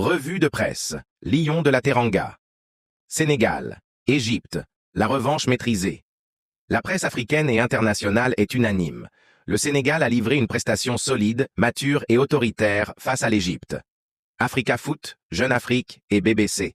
Revue de presse. Lions de la Teranga. Sénégal. Égypte. La revanche maîtrisée. La presse africaine et internationale est unanime. Le Sénégal a livré une prestation solide, mature et autoritaire face à l'Égypte. Africa Foot, Jeune Afrique et BBC.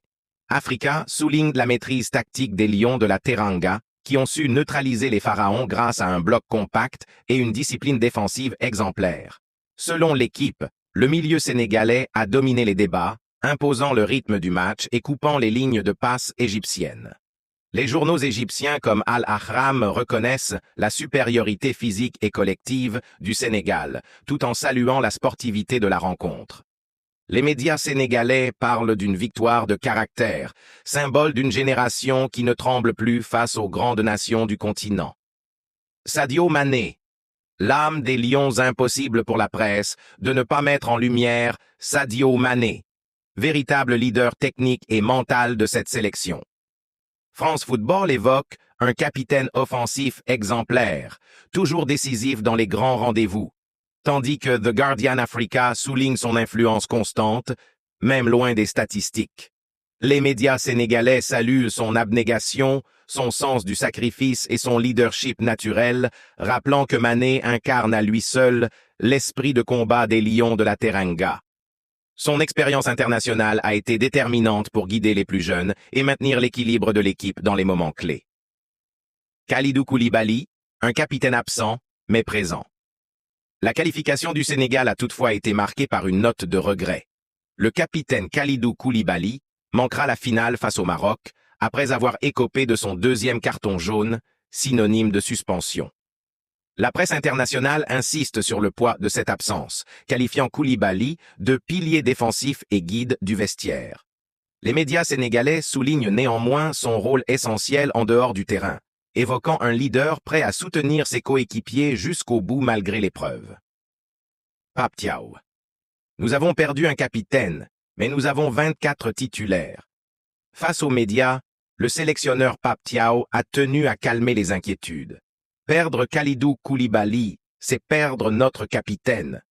Africa souligne la maîtrise tactique des Lions de la Teranga, qui ont su neutraliser les pharaons grâce à un bloc compact et une discipline défensive exemplaire. Selon l'équipe, le milieu sénégalais a dominé les débats, imposant le rythme du match et coupant les lignes de passe égyptiennes. Les journaux égyptiens comme Al-Ahram reconnaissent la supériorité physique et collective du Sénégal, tout en saluant la sportivité de la rencontre. Les médias sénégalais parlent d'une victoire de caractère, symbole d'une génération qui ne tremble plus face aux grandes nations du continent. Sadio Mané. L'âme des Lions, impossible pour la presse de ne pas mettre en lumière Sadio Mané, véritable leader technique et mental de cette sélection. France Football évoque un capitaine offensif exemplaire, toujours décisif dans les grands rendez-vous, tandis que The Guardian Africa souligne son influence constante, même loin des statistiques. Les médias sénégalais saluent son abnégation, son sens du sacrifice et son leadership naturel, rappelant que Mané incarne à lui seul l'esprit de combat des Lions de la Teranga. Son expérience internationale a été déterminante pour guider les plus jeunes et maintenir l'équilibre de l'équipe dans les moments clés. Kalidou Koulibaly, un capitaine absent, mais présent. La qualification du Sénégal a toutefois été marquée par une note de regret. Le capitaine Kalidou Koulibaly manquera la finale face au Maroc, après avoir écopé de son deuxième carton jaune, synonyme de suspension. La presse internationale insiste sur le poids de cette absence, qualifiant Koulibaly de pilier défensif et guide du vestiaire. Les médias sénégalais soulignent néanmoins son rôle essentiel en dehors du terrain, évoquant un leader prêt à soutenir ses coéquipiers jusqu'au bout malgré l'épreuve. Pape Thiaw. Nous avons perdu un capitaine, mais nous avons 24 titulaires. Face aux médias, le sélectionneur Pape Thiaw a tenu à calmer les inquiétudes. Perdre Kalidou Koulibaly, c'est perdre notre capitaine.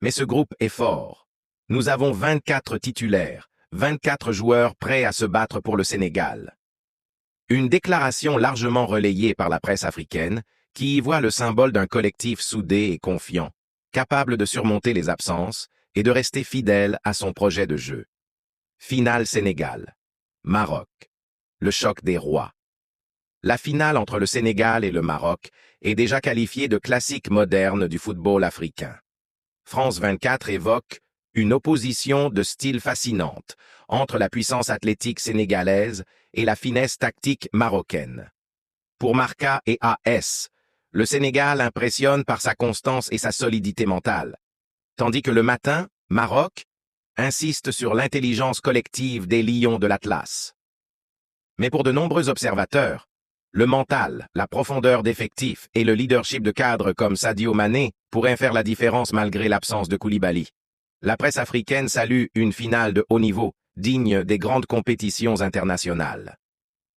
Mais ce groupe est fort. Nous avons 24 titulaires, 24 joueurs prêts à se battre pour le Sénégal. Une déclaration largement relayée par la presse africaine, qui y voit le symbole d'un collectif soudé et confiant, capable de surmonter les absences et de rester fidèle à son projet de jeu. Finale Sénégal. Maroc. Le choc des rois. La finale entre le Sénégal et le Maroc est déjà qualifiée de classique moderne du football africain. France 24 évoque une opposition de style fascinante entre la puissance athlétique sénégalaise et la finesse tactique marocaine. Pour Marca et AS, le Sénégal impressionne par sa constance et sa solidité mentale, tandis que le Matin, Maroc, insiste sur l'intelligence collective des Lions de l'Atlas. Mais pour de nombreux observateurs, le mental, la profondeur d'effectifs et le leadership de cadres comme Sadio Mané pourraient faire la différence malgré l'absence de Koulibaly. La presse africaine salue une finale de haut niveau, digne des grandes compétitions internationales.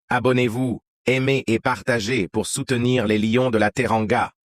Abonnez-vous, aimez et partagez pour soutenir les Lions de la Teranga.